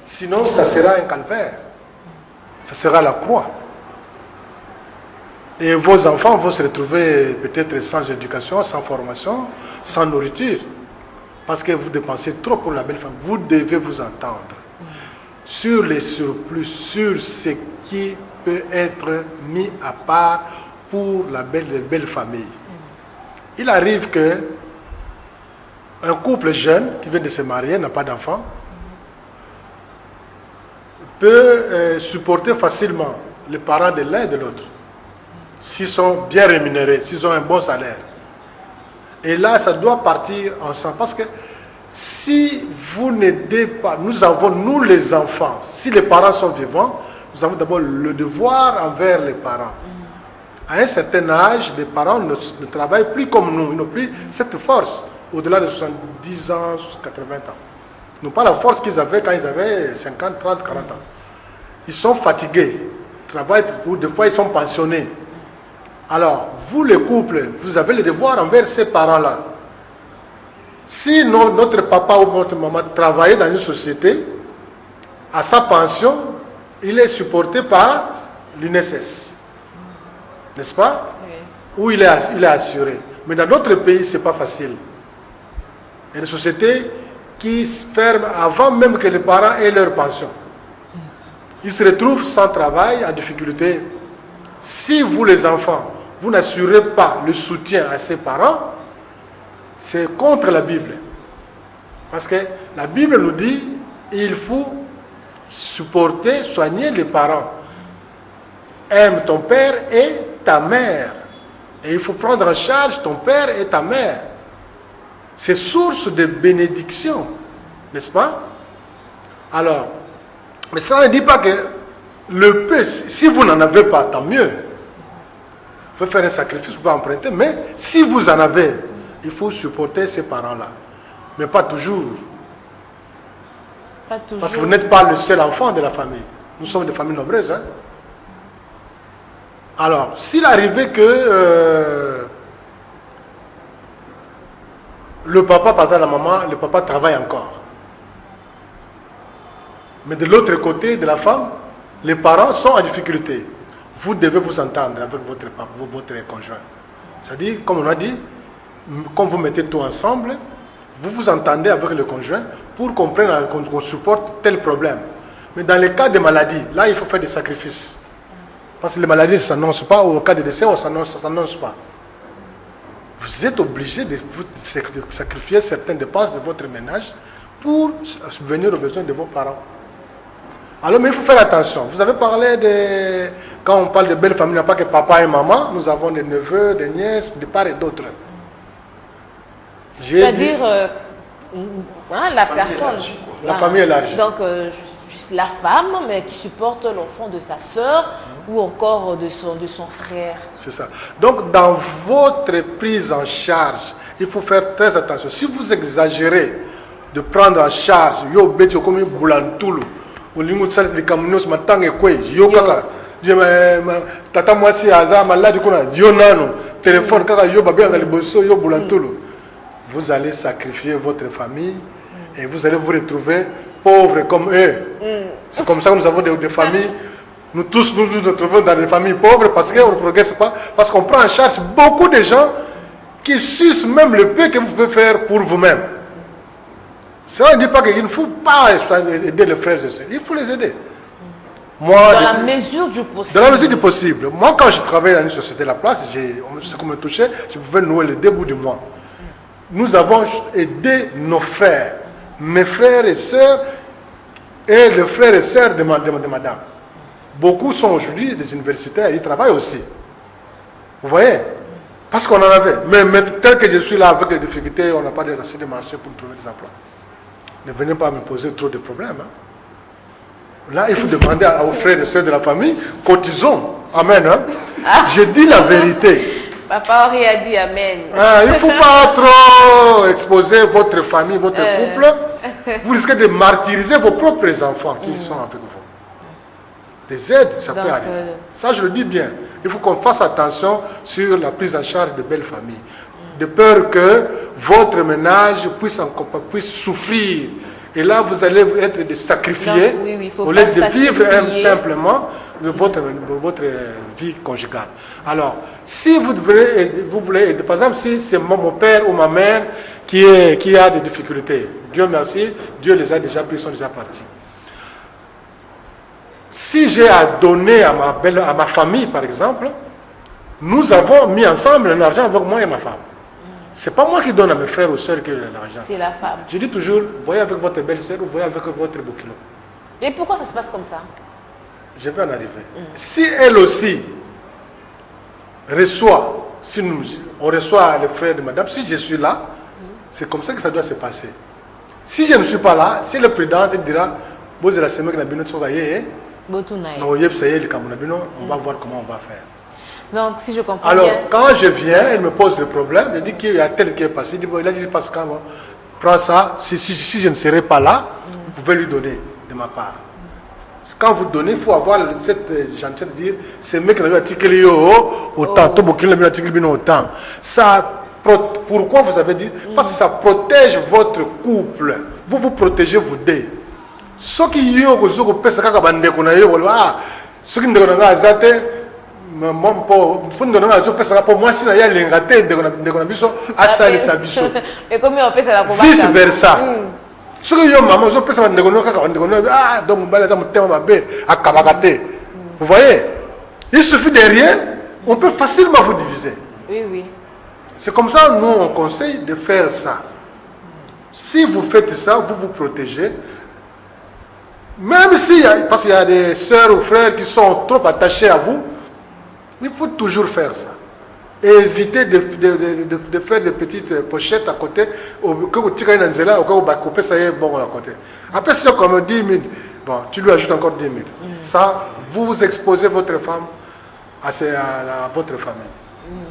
Sinon, ça sera un calvaire. Ça sera la croix. Et vos enfants vont se retrouver peut-être sans éducation, sans formation, sans nourriture. Parce que vous dépensez trop pour la belle femme. Vous devez vous entendre sur les surplus, sur ce qui peut être mis à part pour la belle famille. Il arrive que un couple jeune qui vient de se marier, n'a pas d'enfant, peut supporter facilement les parents de l'un et de l'autre, s'ils sont bien rémunérés, s'ils ont un bon salaire. Et là, ça doit partir ensemble. Parce que si vous n'aidez pas, nous les enfants, si les parents sont vivants, nous avons d'abord le devoir envers les parents. À un certain âge, les parents ne travaillent plus comme nous, ils n'ont plus cette force, au-delà de 70 ans, 80 ans. Ils n'ont pas la force qu'ils avaient quand ils avaient 50, 30, 40 ans. Ils sont fatigués, ils travaillent pour, des fois ils sont pensionnés. Alors, vous les couples, vous avez le devoir envers ces parents-là. Si notre papa ou notre maman travaillait dans une société, à sa pension, il est supporté par l'UNSS. N'est-ce pas? Oui. Où il est assuré. Mais dans d'autres pays, ce n'est pas facile. Il y a des sociétés qui se ferment avant même que les parents aient leur pension. Ils se retrouvent sans travail, en difficulté. Si vous, les enfants, vous n'assurez pas le soutien à ses parents, c'est contre la Bible. Parce que la Bible nous dit il faut supporter, soigner les parents. Aime ton père et ta mère. Et il faut prendre en charge ton père et ta mère. C'est source de bénédiction, n'est-ce pas? Alors, mais ça ne dit pas que le peu, si vous n'en avez pas, tant mieux. Il faut faire un sacrifice, vous pouvez emprunter, mais si vous en avez, il faut supporter ces parents-là. Mais pas toujours. Pas toujours. Parce que vous n'êtes pas le seul enfant de la famille. Nous sommes des familles nombreuses. Hein? Alors, s'il arrivait que le papa, par exemple la maman, le papa travaille encore. Mais de l'autre côté de la femme, les parents sont en difficulté. Vous devez vous entendre avec votre conjoint. C'est-à-dire, comme on a dit, quand vous mettez tout ensemble, vous vous entendez avec le conjoint pour qu'on supporte tel problème. Mais dans les cas de maladie, là, il faut faire des sacrifices. Parce que les maladies ne s'annoncent pas, ou au cas de décès, ça ne s'annonce pas. Vous êtes obligé de sacrifier certaines dépenses de votre ménage pour subvenir aux besoins de vos parents. Alors, mais il faut faire attention. Vous avez parlé de... Quand on parle de belle famille, il n'y a pas que papa et maman. Nous avons des neveux, des nièces, de part et d'autre. C'est-à-dire, la personne... La famille élargie. Donc, juste la femme, mais qui supporte l'enfant de sa sœur ou encore de son frère. C'est ça. Donc, dans votre prise en charge, il faut faire très attention. Si vous exagérez de prendre en charge, tata mwasi aza malade kuna yo nano téléphone kaka yo babia liboso yo bulantulu, vous allez sacrifier votre famille et vous allez vous retrouver pauvres comme eux. C'est comme ça que nous avons des familles. Nous tous nous retrouvons dans des familles pauvres parce qu'on ne progresse pas, parce qu'on prend en charge beaucoup de gens qui sucent même le peu que vous pouvez faire pour vous-même. Ça ne dit pas qu'il ne faut pas aider les frères et sœurs, il faut les aider. Moi, dans la mesure du possible. Dans la mesure du possible. Moi, quand je travaillais dans une société La Place, ce qu'on me touchait, je pouvais nouer le début du mois. Nous avons aidé nos frères, mes frères et sœurs, et les frères et sœurs de madame. Beaucoup sont aujourd'hui des universitaires, ils travaillent aussi. Vous voyez? Parce qu'on en avait. Mais tel que je suis là avec les difficultés, on n'a pas assez de marché pour trouver des emplois. Ne venez pas me poser trop de problèmes. Hein. Là, il faut demander aux frères et sœurs de la famille, cotisons. Amen. Hein? Je dis la vérité. Papa aurait a dit Amen. Il ne faut pas trop exposer votre famille, votre couple. Vous risquez de martyriser vos propres enfants qui sont avec vous. Des aides, ça peut arriver. Ça, je le dis bien. Il faut qu'on fasse attention sur la prise en charge de belles familles. De peur que votre ménage puisse souffrir. Et là, vous allez être des sacrifiés au lieu de vivre simplement votre vie conjugale. Alors, si vous voulez aider, par exemple, si c'est mon père ou ma mère qui a des difficultés, Dieu merci, Dieu les a déjà pris, ils sont déjà partis. Si j'ai à donner à ma famille, par exemple, nous avons mis ensemble l'argent avec moi et ma femme. C'est pas moi qui donne à mes frères ou sœurs que l'argent. C'est la femme. Je dis toujours, voyez avec votre belle-sœur ou voyez avec votre beau kilo. Et pourquoi ça se passe comme ça? Je vais en arriver. Si elle aussi reçoit, si on reçoit les frères de madame, si je suis là, c'est comme ça que ça doit se passer. Si je ne suis pas là, si elle est prudente, elle dira, on va voir comment on va faire. Donc, si je comprends alors, bien... quand je viens, elle me pose le problème, elle dit qu'il y a tel qui est passé, il a dit, Pascal, prends ça, si je ne serai pas là, vous pouvez lui donner de ma part. Quand vous donnez, il faut avoir cette gentillesse de dire, c'est mec qui a articulé autant, tout le monde a articulé autant. Ça, pourquoi vous avez dit? Parce que ça protège votre couple. Vous vous protégez vous deux. Ce qui est au Zogo Pesa Kakabande Kuna, ce qui ne azate, pour moi, si il y a l'ingate de Konabiso, Asa et Sabiso. Et comment on peut ça la pour vice versa. Ce que yo maman, je peux savoir de donc balaza mutema mabe akabagate. Vous voyez? Il suffit de rien, on peut facilement vous diviser. Oui, oui. C'est comme ça, nous, on conseille de faire ça. Si vous faites ça, vous vous protégez. Même si, parce qu'il y a des sœurs ou frères qui sont trop attachés à vous, il faut toujours faire ça. Et éviter de faire des petites pochettes à côté, que vous tirez dans zéla, ou que vous coupez ça y est bon à côté. Après, c'est comme 10 000, bon, tu lui ajoutes encore 10 000. Ça, vous exposez votre femme à votre famille.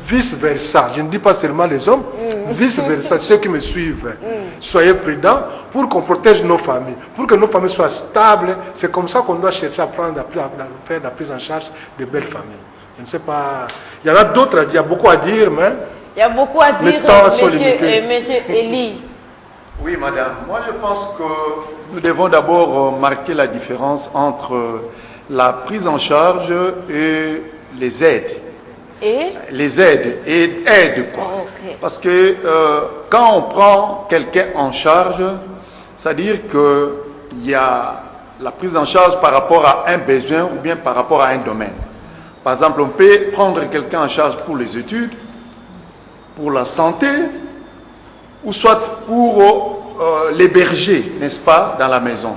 Vice-versa, je ne dis pas seulement les hommes, vice-versa, ceux qui me suivent, soyez prudents pour qu'on protège nos familles, pour que nos familles soient stables. C'est comme ça qu'on doit chercher à faire la prise en charge des belles familles. Je ne sais pas, il y en a d'autres à dire, il y a beaucoup à dire, mais... Il y a beaucoup à dire, monsieur Elie. Oui, madame. Moi, je pense que nous devons d'abord marquer la différence entre la prise en charge et les aides. Les aides et aides quoi. Okay. Parce que quand on prend quelqu'un en charge, c'est-à-dire qu'il y a la prise en charge par rapport à un besoin ou bien par rapport à un domaine. Par exemple, on peut prendre quelqu'un en charge pour les études, pour la santé, ou soit pour l'héberger, n'est-ce pas, dans la maison.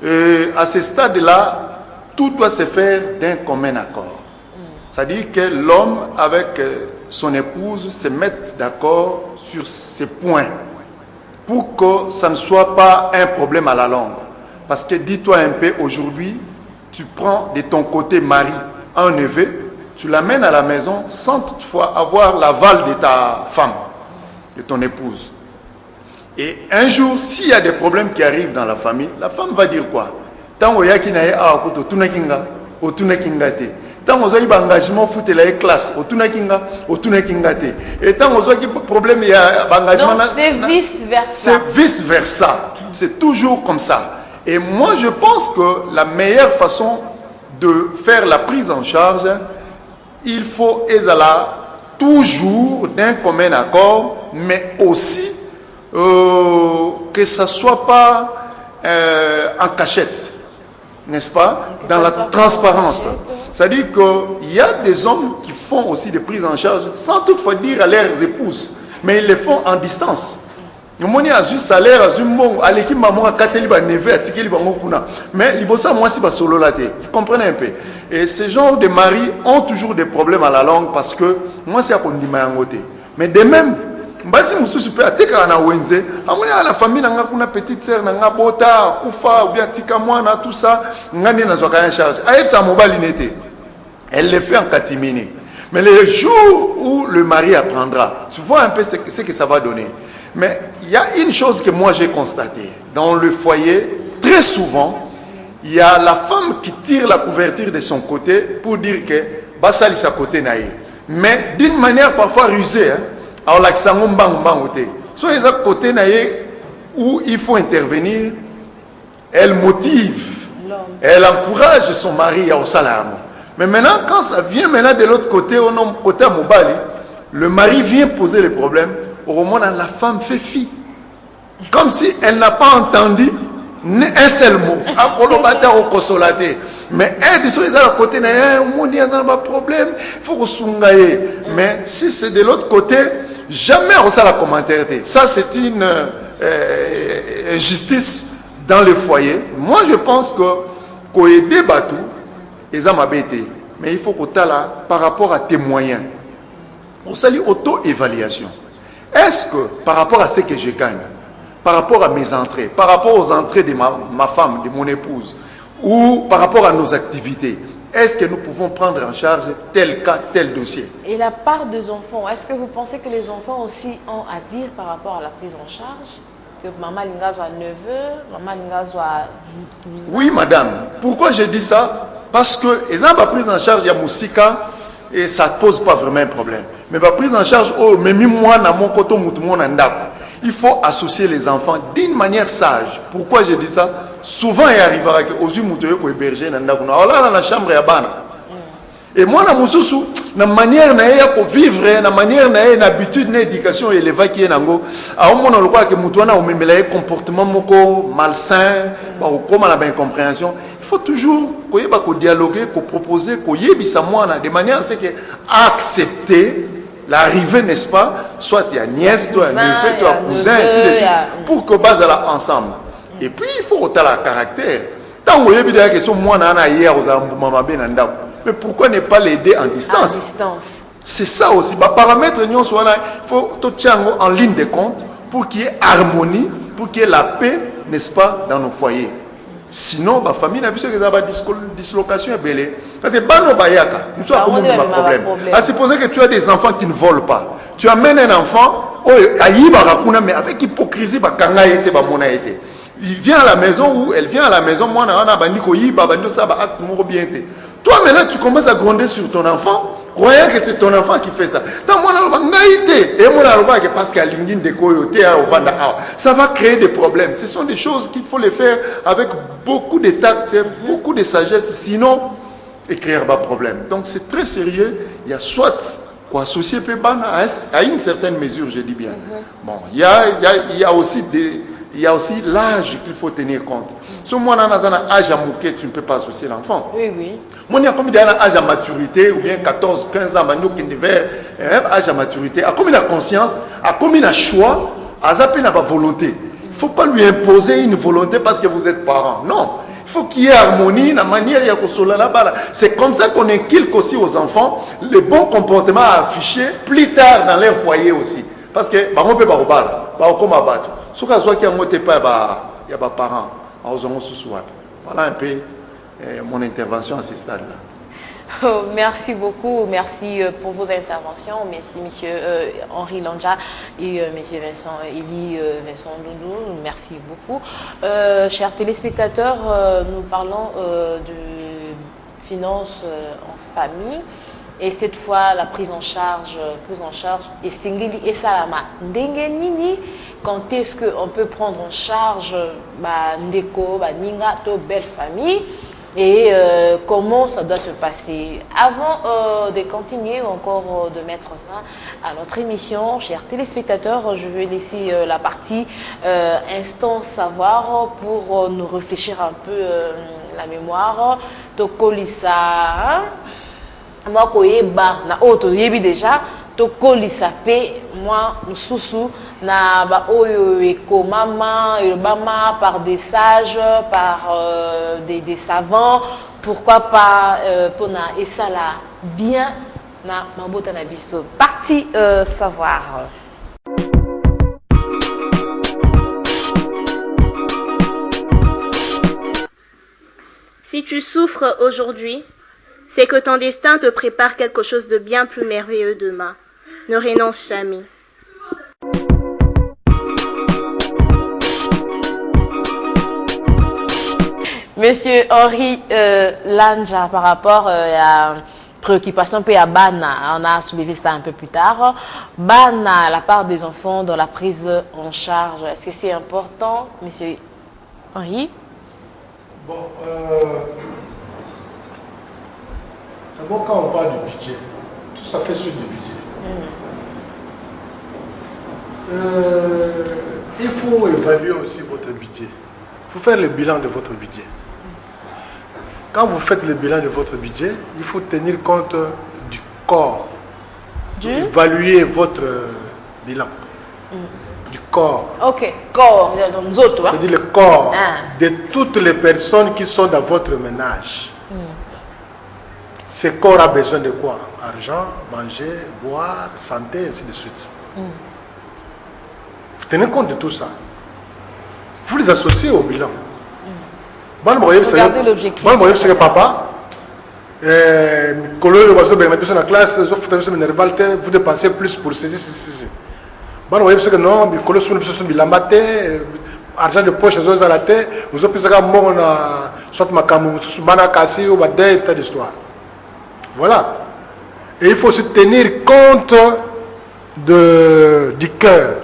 Et à ce stade-là, tout doit se faire d'un commun accord. C'est-à-dire que l'homme avec son épouse se mettent d'accord sur ces points pour que ça ne soit pas un problème à la longue. Parce que dis-toi un peu, aujourd'hui, tu prends de ton côté mari un neveu, tu l'amènes à la maison sans toutefois avoir l'aval de ta femme, de ton épouse. Et un jour, s'il y a des problèmes qui arrivent dans la femme va dire quoi? Tant qu'il y a tant que vous engagement foot la classe et tant que problème il y a engagement c'est vice versa. C'est vice versa. C'est toujours comme ça. Et moi je pense que la meilleure façon de faire la prise en charge, il faut toujours d'un commun accord, mais aussi que ça soit pas en cachette, n'est-ce pas, dans la transparence. C'est-à-dire qu'il y a des hommes qui font aussi des prises en charge sans toutefois dire à leurs épouses, mais ils le font en distance. Mais vous comprenez un peu. Et ces genres de maris ont toujours des problèmes à la longue parce que moi c'est à côté. Mais de même, basi mususu pe ateka na wenze amuna la famille nanga kuna petite sœur nanga bota kufa ou bien tika mwana tout ça ngani na zoka en charge aïe mobile nete elle le fait en catimini. Mais le jour où le mari apprendra, tu vois un peu ce que ça va donner. Mais il y a une chose que moi j'ai constatée dans le foyer, très souvent il y a la femme qui tire la couverture de son côté pour dire que basali sa côté naïe, mais d'une manière parfois rusée, hein. Alors, soit ils ont côté où il faut intervenir, elle motive, elle encourage son mari au salaire. Mais maintenant, quand ça vient maintenant de l'autre côté, côté à Mobali, le mari vient poser les problèmes. Au moment où la femme fait fi, comme si elle n'a pas entendu un seul mot. Mais elle, ils sont à côté, il y a un problème, il faut que mais si c'est de l'autre côté, jamais on sait la commentaire. Ça, c'est une injustice dans le foyer. Moi, je pense que aider Batou, mais il faut que là, par rapport à tes moyens, on s'allie auto-évaluation. Est-ce que par rapport à ce que je gagne, par rapport à mes entrées, par rapport aux entrées de ma femme, de mon épouse, ou par rapport à nos activités, est-ce que nous pouvons prendre en charge tel cas, tel dossier? Et la part des enfants, est-ce que vous pensez que les enfants aussi ont à dire par rapport à la prise en charge? Que maman Linga soit 9 heures, maman Linga soit 12 ans? Oui, madame. Pourquoi je dis ça? Parce que les enfants prise en charge, il y a Moussika, et ça ne pose pas vraiment un problème. Mais la prise en charge, il faut associer les enfants d'une manière sage. Pourquoi je dis ça? Souvent, il arrivera que aux yeux ko héberger dans la chambre ya bana. Et moi na mususu na manière na ya ko vivre na manière na ya habitude na éducation élevée qui est nango a omona lokwa ke mutu na omemela comportement moko malsain ba okoma na ba incompréhension. Il faut toujours ko yeba ko dialoguer, ko proposer, ko yebisa mwana de manière à ce que accepter l'arrivée, n'est-ce pas, soit il y a nièce, toi, neveu, toi, cousin, ainsi de suite, pour que base là ensemble. Et puis il faut autant le caractère. Tant que vous avez que moi hier aux mais pourquoi ne pas l'aider en distance? C'est ça aussi. Les paramètres, il faut tout tenir en ligne de compte pour qu'il y ait harmonie, pour qu'il y ait la paix, n'est-ce pas, dans nos foyers. Sinon, la famille n'a plus que ça, dislocation est belle. Parce que Bano Bayaka, nous sommes un problème. À supposer que tu as des enfants qui ne volent pas. Tu amènes un enfant, mais avec hypocrisie, il vient à la maison ou elle vient à la maison, moi, toi maintenant tu commences à gronder sur ton enfant, croyant que c'est ton enfant qui fait ça. Ça va créer des problèmes. Ce sont des choses qu'il faut les faire avec beaucoup de tact, beaucoup de sagesse, sinon écrire pas problème. Donc c'est très sérieux. Il y a soit quoi associer à une certaine mesure, je dis bien. Bon, il y a aussi des... Il y a aussi l'âge qu'il faut tenir compte. Si moi, dans un âge à mouquet, tu ne peux pas associer l'enfant. Oui, oui. Moi, il y a combien d'âge à maturité, ou bien 14, 15 ans, âge à maturité, à combien de conscience, à combien de choix, à peine à volonté. Il ne faut pas lui imposer une volonté parce que vous êtes parent. Non. Il faut qu'il y ait harmonie, la manière de c'est comme ça qu'on inculque aussi aux enfants les bons comportements à afficher plus tard dans leur foyer aussi. Parce que, on peut pas battre. Ce qui est pas il y a des parents. Voilà un peu mon intervention à ce stade-là. Oh, merci beaucoup, merci pour vos interventions. Merci monsieur Henri Lanja et monsieur Vincent Elie Vincent Doudou. Merci beaucoup. Chers téléspectateurs, nous parlons de finances en famille. Et cette fois, la prise en charge est Singeli et Salama. Ndengenini, quand est-ce qu'on peut prendre en charge Ndeko, Ninga, to belle famille et comment ça doit se passer. Avant de continuer ou encore de mettre fin à notre émission, chers téléspectateurs, je vais laisser la partie instant savoir pour nous réfléchir un peu la mémoire. Tokolisa. Moi, na auto yebi déjà to kolisa pe moi mususu na ba oyo ekomama elobama par des sages, par des savants, pourquoi pas pona esala bien na mabota na biso. Parti savoir. Si tu souffres aujourd'hui, c'est que ton destin te prépare quelque chose de bien plus merveilleux demain. Ne renonce jamais. Monsieur Henri Lanja, par rapport à préoccupation peu à Bana, on a soulevé ça un peu plus tard. Bana, la part des enfants dans la prise en charge, est-ce que c'est important, monsieur Henri? Bon, d'abord, quand on parle du budget, tout ça fait sur du budget. Il faut évaluer aussi votre budget. Il faut faire le bilan de votre budget. Quand vous faites le bilan de votre budget, il faut tenir compte du corps. Évaluer votre bilan. Du corps. Ok, corps, nous autres. C'est-à-dire le corps de toutes les personnes qui sont dans votre ménage. Ce corps a besoin de quoi? Argent, manger, boire, santé, ainsi de suite. Vous tenez compte de tout ça. Vous les associez au bilan. Regardez l'objectif. C'est que papa, vous dépensez plus pour ceci. Vous que non, argent de poche, vous avez d'histoire. Voilà. Et il faut aussi tenir compte du cœur.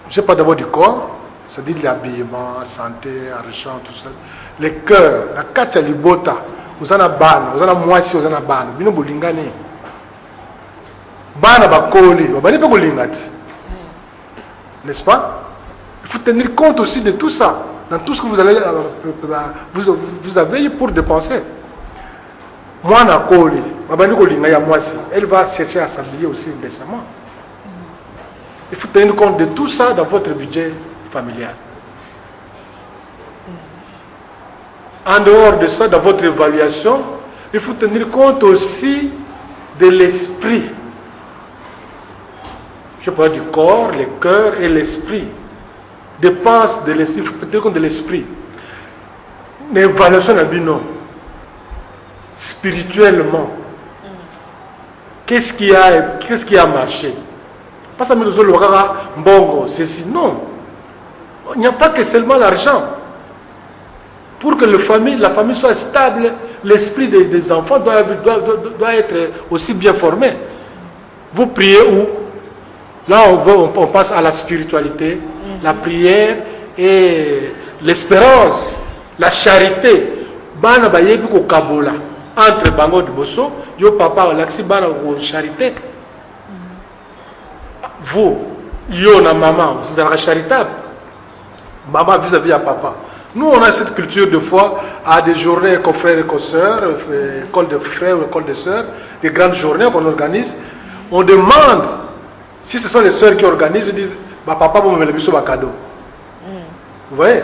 Je ne sais pas d'abord du corps, c'est-à-dire l'habillement, santé, argent, tout ça. Le cœur, la katia libota, vous en avez ban, vous en avez moitié, vous en avez ban. Bino bolingani. Ban bakoli, vous n'avez pas bolingati. N'est-ce pas? Il faut tenir compte aussi de tout ça, dans tout ce que vous avez pour dépenser. Moi, elle va chercher à s'habiller aussi décemment. Il faut tenir compte de tout ça dans votre budget familial. En dehors de ça, dans votre évaluation, il faut tenir compte aussi de l'esprit Je parle du corps, le cœur et l'esprit. Dépense de l'esprit, peut-être de l'esprit. L'évaluation d'un non. Spirituellement. Qu'est-ce qui a marché? Pas ça, mais le bongo, ceci. Non. Il n'y a pas que seulement l'argent. Pour que la famille soit stable, l'esprit des enfants doit être aussi bien formé. Vous priez où? Là, on passe à la spiritualité, la prière et l'espérance, la charité. Bana bayebi ko kabola entre bango de bosso, yo papa laxi bana ko charité. Vous, yo na maman, vous êtes charitable. Maman vis-à-vis à papa. Nous, on a cette culture de foi à des journées confrères et consoeurs, école de frères ou école de sœurs, des grandes journées qu'on organise. On demande, si ce sont les sœurs qui organisent, ils disent, bah, papa, vous me mettez sur un cadeau. Vous voyez?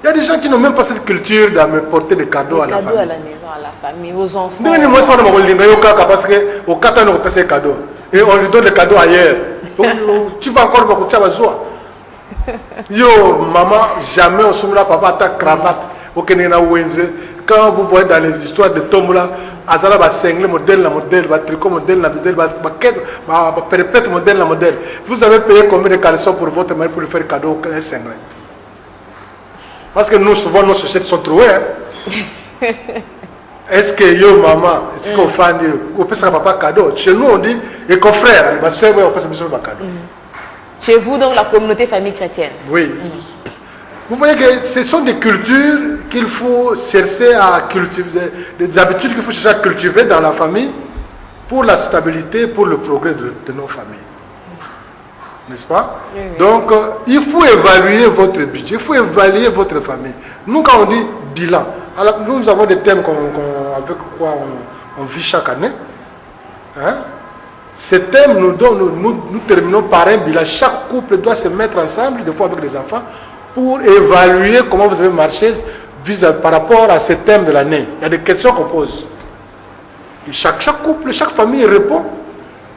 Il y a des gens qui n'ont même pas cette culture de me porter des cadeaux à la famille. Cadeaux à la maison, à la famille, aux enfants. Nous, moi, ça, on a parce qu'au Qatar, on a passé des cadeaux. Et on lui donne des cadeaux ailleurs. Tu vas encore beaucoup de choses. Yo, maman, jamais on se met là, papa, ta cravate. Quand vous voyez dans les histoires de Tombola, Azara va singler modèle, la modèle, va tricot modèle, la modèle, va perpète modèle, la modèle. Vous avez payé combien de caleçons pour votre mari pour lui faire cadeau un singlet? Parce que nous, souvent, nos chaussettes sont trouées. Hein? Est-ce que yo, maman, est-ce qu'on fait on peut faire papa cadeau? Chez nous, on dit, et qu'on frère, il va se faire, on peut faire un cadeau. Chez vous, donc, la communauté famille chrétienne. Oui. Vous voyez que ce sont des cultures qu'il faut chercher à cultiver, des habitudes qu'il faut chercher à cultiver dans la famille pour la stabilité, pour le progrès de nos familles. N'est-ce pas? Oui, oui. Donc, il faut évaluer votre budget, il faut évaluer votre famille. Nous, quand on dit bilan, alors, nous avons des thèmes avec quoi on vit chaque année. Hein? Ces thèmes, nous terminons par un bilan. Chaque couple doit se mettre ensemble, des fois avec les enfants, pour évaluer comment vous avez marché par rapport à ces thèmes de l'année. Il y a des questions qu'on pose. Et chaque couple, chaque famille répond.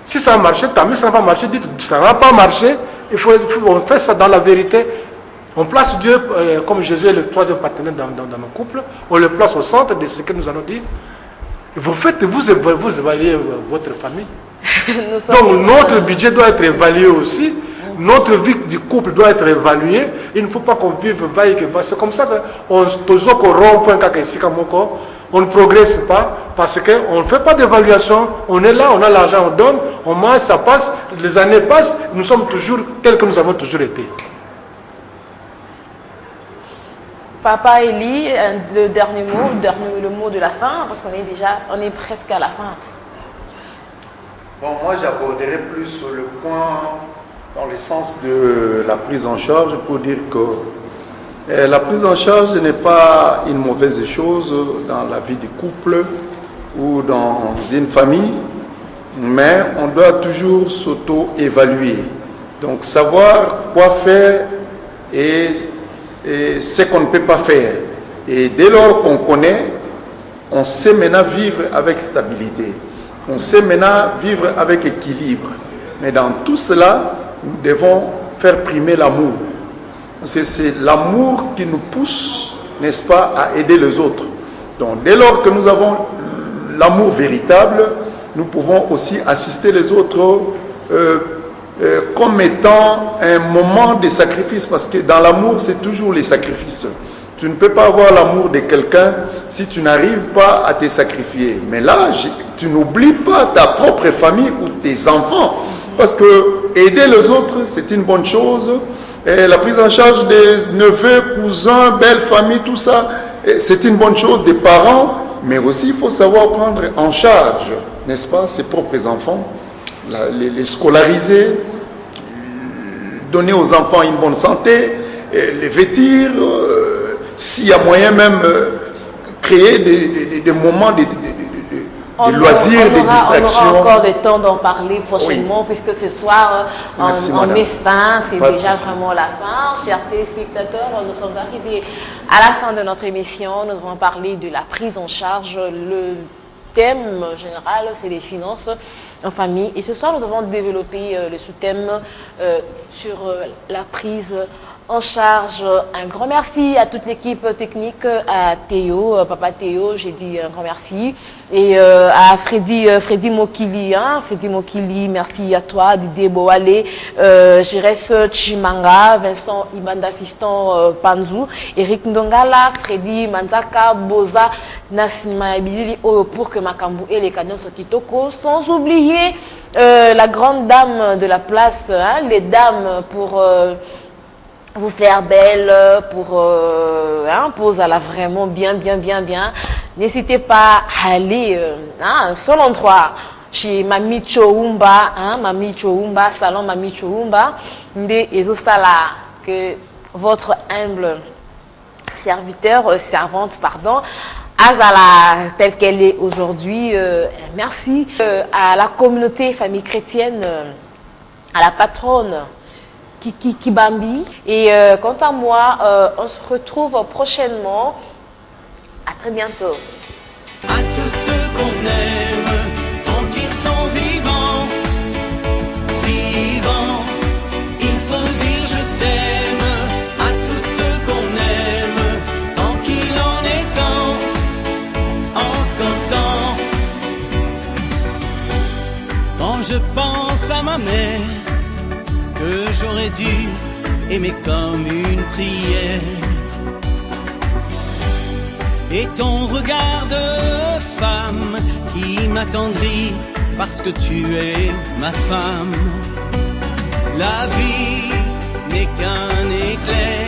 Si ça a marché, tant mieux, ça n'a pas marché, dites, ça n'a pas marché, on fait ça dans la vérité. On place Dieu, comme Jésus est le troisième partenaire dans nos couples, on le place au centre de ce que nous allons dire. Vous évaluez votre famille. Donc notre budget doit être évalué aussi. Notre vie du couple doit être évaluée. Il ne faut pas qu'on vive vaille que va. C'est comme ça qu'on on ne progresse pas parce qu'on ne fait pas d'évaluation. On est là, on a l'argent, on donne, on mange, ça passe, les années passent, nous sommes toujours tels que nous avons toujours été. Papa Eli, le dernier mot, le mot de la fin, parce qu'on est presque à la fin. Bon, moi j'aborderai plus sur le point dans le sens de la prise en charge pour dire que la prise en charge n'est pas une mauvaise chose dans la vie du couple ou dans une famille, mais on doit toujours s'auto-évaluer. Donc savoir quoi faire et ce qu'on ne peut pas faire. Et dès lors qu'on connaît, on sait maintenant vivre avec stabilité. On sait maintenant vivre avec équilibre. Mais dans tout cela, nous devons faire primer l'amour. Parce que c'est l'amour qui nous pousse, n'est-ce pas, à aider les autres. Donc dès lors que nous avons l'amour véritable, nous pouvons aussi assister les autres comme étant un moment de sacrifice. Parce que dans l'amour, c'est toujours les sacrifices. Tu ne peux pas avoir l'amour de quelqu'un si tu n'arrives pas à te sacrifier. Mais là, tu n'oublies pas ta propre famille ou tes enfants. Parce que aider les autres, c'est une bonne chose. Et la prise en charge des neveux, cousins, belles familles, tout ça, c'est une bonne chose des parents. Mais aussi, il faut savoir prendre en charge, n'est-ce pas, ses propres enfants, les scolariser, donner aux enfants une bonne santé, les vêtir, s'il y a moyen même créer des moments de loisirs, de distractions. On aura encore le temps d'en parler prochainement, oui. Puisque ce soir, on met fin, c'est déjà vraiment la fin. Chers téléspectateurs, nous sommes arrivés à la fin de notre émission. Nous avons parlé de la prise en charge, thème général, c'est les finances en famille. Et ce soir, nous avons développé le sous-thème sur la prise en charge. Un grand merci à toute l'équipe technique, à Théo, papa Théo, j'ai dit un grand merci, et à Freddy Mokili, Freddy Mokili, merci à toi, Didier Boale, Jérès Chimanga, Vincent Ibanda Fiston Panzou, Eric Ndongala, Freddy Manzaka, Boza, Nassima Bilili, pour que Makambu et les canyons sont kitoko, sans oublier la grande dame de la place, les dames pour vous faire belle, pour pose à la vraiment bien. N'hésitez pas à aller un seul endroit chez Mami Choumba, Mami Choumba, salon Mami Choumba, Nde Ezosala, que votre humble servante, Azala, telle qu'elle est aujourd'hui. Merci à la communauté famille chrétienne, à la patronne Kiki Bambi. Et quant à moi, on se retrouve prochainement. À très bientôt. À tous ceux qu'on aime, tant qu'ils sont vivants, il faut dire je t'aime. À tous ceux qu'on aime, tant qu'il en est temps, encore temps. Quand je pense à ma mère, que j'aurais dû aimer comme une prière, et ton regard de femme qui m'attendrit parce que tu es ma femme. La vie n'est qu'un éclair